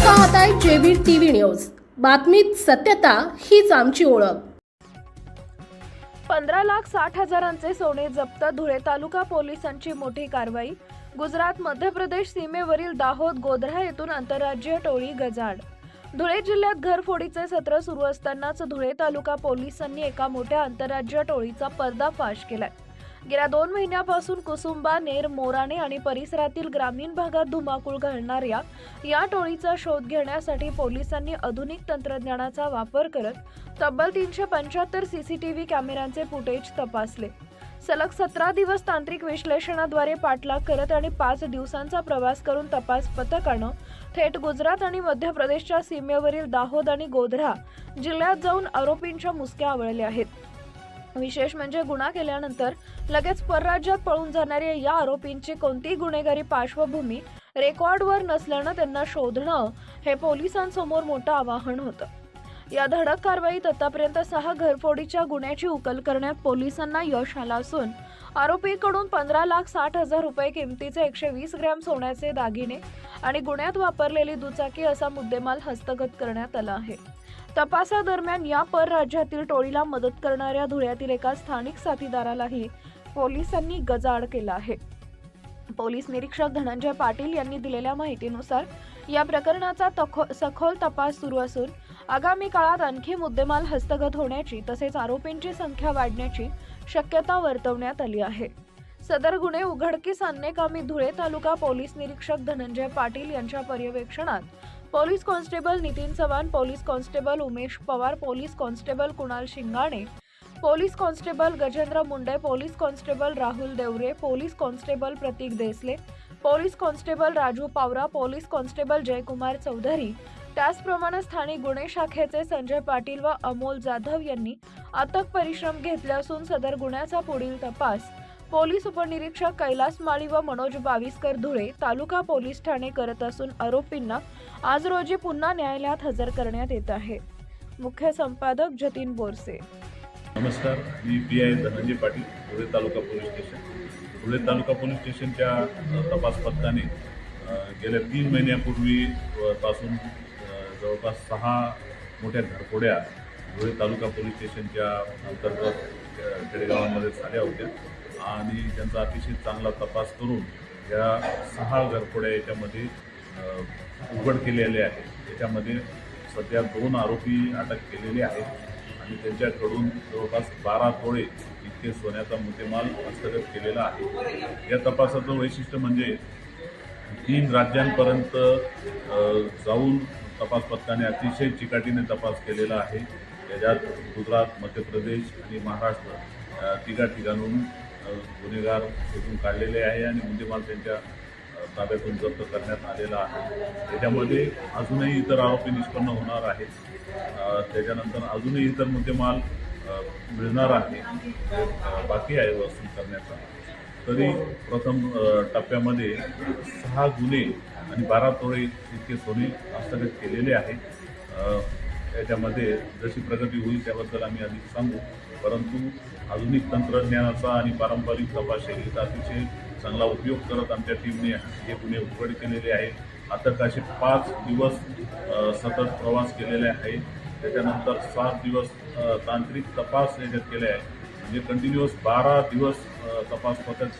पाहताय JB TV news. बातमीत सत्यता हीच आमची ओळख। 15,60,000चे सोने जप्त। धुळे तालुका पोलिसांची मोठी कारवाई। गुजरात मध्य प्रदेश सीमेवरील दाहोद गोध्रा येथून आंतरराज्यीय टोळी गजाआड। धुळे जिल्ह्यात घरफोडीचे सत्र सुरू असतानाच धुळे तालुका पोलिसांनी एका मोठ्या आंतरराज्यीय टोळीचा पर्दाफाश केलाय। गेल्या 2 महिन्यापासून कुसुंबा, नेर, मोराणे आणि परिसरातील ग्रामीण भागात धुमाकूळ घालणाऱ्या या टोळीचा शोध घेण्यासाठी पोलिसांनी आधुनिक तंत्रज्ञानाचा वापर करत तब्बल 375 सीसीटीव्ही कॅमेऱ्यांचे फुटेज तपासले। सलग 17 दिवस तांत्रिक विश्लेषणाद्वारे पाठलाग करत आणि 5 दिवसांचा प्रवास करून तपास पथकानं थेट गुजरात आणि मध्य प्रदेशच्या सीमेवरील दाहोद आणि गोध्रा जिल्ह्यात जाऊन आरोपींच्या मुसक्या आवळल्या आहेत। विशेष म्हणजे गुन्हा केल्यानंतर लगेच परराज्यात पळून जाणाऱ्या या आरोपींची कोणतीही गुन्हेगारी पार्श्वभूमी रेकॉर्डवर नसल्यानं त्यांना शोधणं हे पोलिसांसमोर मोठं आव्हान होतं। या धडक कारवाईत आतापर्यंत 6 घरफोडीच्या गुन्ह्याची उकल करण्यात पोलिसांना यश आलं असून आरोपीकडून 15,60,000 रुपये किमतीचे 120 ग्रॅम सोन्याचे दागिने आणि गुन्ह्यात वापरलेली दुचाकी असा मुद्देमाल हस्तगत करण्यात आला आहे। तपासादरम्यान या परराज्यातील टोळीला मदत करणाऱ्या धुळ्यातील एका स्थानिक साथीदारालाही पोलिसांनी गजाआड केला आहे। पोलीस निरीक्षक धनंजय पाटील यांनी दिलेल्या माहितीनुसार या प्रकरणाचा सखोल तपास सुरू असून आगामी काळात आणखी मुद्देमाल हस्तगत होण्याची तसेच आरोपींची संख्या वाढण्याची शक्यता वर्तवण्यात आली आहे। सदर गुन्हे उघडकीस आणण्याकामी धुळे तालुका पोलीस निरीक्षक धनंजय पाटील यांच्या पर्यवेक्षणात police constable Nitin Chavan, police constable Umesh Pawar, police constable Kunal Shingane, police constable Gajendra Munde, police constable Rahul Deore, police constable Pratik Desale, police constable Raju Pawara, police constable Jaykumar Chaudhari, त्याचप्रमाणे स्थानिक गुन्हे शाखेचे संजय पाटील व अमोल जाधव यांनी अथक परिश्रम घेतले असून सदर गुन्ह्याचा पुढील तपास पोलीस उपनिरीक्षक कैलास माळी व मनोज बाविस्कर धुळे तालुका पोलीस ठाणे करत असून आरोपींना आज रोजी पुन्हा न्यायालयात हजर करण्यात येत आहे। मुख्य संपादक जतीन बोरसे। नमस्कार, मी पीआय धनंजय पाटील, धुळे तालुका पोलीस स्टेशन। धुळे तालुका पोलीस स्टेशनच्या तपास पथकाने गेल्या 3 महिन्यापूर्वी पासून जवळपास 6 मोठ्या घरफोड्या धुळे तालुका पोलीस स्टेशनच्या अंतर्गत खेडेगावांमध्ये झाल्या होत्या आणि त्यांचा अतिशय चांगला तपास करून या 6 घरफोड्या याच्यामध्ये उघड केलेले आहेत। याच्यामध्ये सध्या 2 आरोपी अटक केलेले आहेत आणि त्यांच्याकडून जवळपास 12 तोळे इतके सोन्याचा मुद्देमाल हस्तगत केलेला आहे। या तपासाचं वैशिष्ट्य म्हणजे 3 राज्यांपर्यंत जाऊन तपास पथकाने अतिशय चिकाटीने तपास केलेला आहे। याच्यात गुजरात, मध्य प्रदेश आणि महाराष्ट्र 3 ठिकाणून गुन्हेगार शोधून काढलेले आहे आणि मुद्देमाल त्यांच्या ताब्यातून जप्त करण्यात आलेला आहे। त्याच्यामध्ये अजूनही इतर आरोपी निष्पन्न होणार आहेत। त्याच्यानंतर अजूनही इतर मुद्देमाल मिळणार आहे, बाकी आहे वसूल करण्याचा। तरी प्रथम टप्प्यामध्ये 6 गुन्हे आणि 12 तोळे इतके सोने हस्तगत केलेले आहे। याच्यामध्ये जशी प्रगती होईल त्याबद्दल आम्ही अधिक सांगू, परंतु आधुनिक तंत्रज्ञानाचा आणि पारंपरिक तपास शैलीचा अतिशय चांगला उपयोग करत आमच्या टीमने हे गुन्हे उघड केलेले आहेत। आता असे 5 दिवस सतत प्रवास केलेले आहे। त्याच्यानंतर 7 दिवस तांत्रिक तपास याच्यात केले आहे, म्हणजे कंटिन्युअस 12 दिवस तपास पथक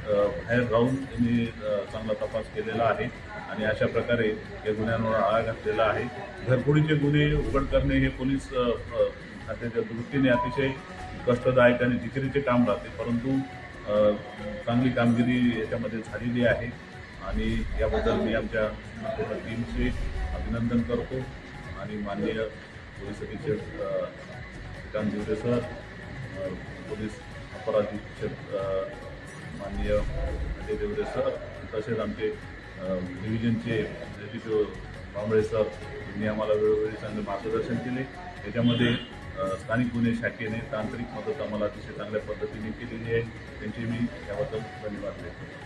बाहेर राहून त्यांनी चांगला तपास केलेला आहे आणि अशा प्रकारे या गुन्ह्यांवर आळा घातलेला आहे। घरफोडीचे गुन्हे उघड करणे हे पोलीस खात्याच्या दृष्टीने अतिशय कष्टदायक आणि जिकिरीचे काम राहते, परंतु चांगली कामगिरी याच्यामध्ये झालेली आहे आणि याबद्दल मी आमच्या पूर्ण टीमचे अभिनंदन करतो आणि माननीय पोलीस अधीक्षक श्रीकांत देवरे सर, पोलीस अपर अधीक्षक माननीय अजय देवरे सर, तसेच आमचे डिव्हिजनचे एसडीपीओ भांबळे सर यांनी आम्हाला वेळोवेळी चांगले मार्गदर्शन केले। याच्यामध्ये स्थानिक गुन्हे शाखेने तांत्रिक मदत आम्हाला अतिशय चांगल्या पद्धतीने केलेली आहे, त्यांचे मी याबद्दल धन्यवाद देतो।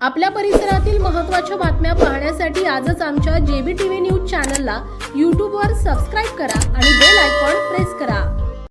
आपल्या परिसरातील महत्त्वाच्या बातम्या पाहण्यासाठी आजच आमच्या जेबी टीव्ही न्यूज चॅनलला YouTubeवर सबस्क्राईब करा आणि बेल आयकॉन प्रेस करा।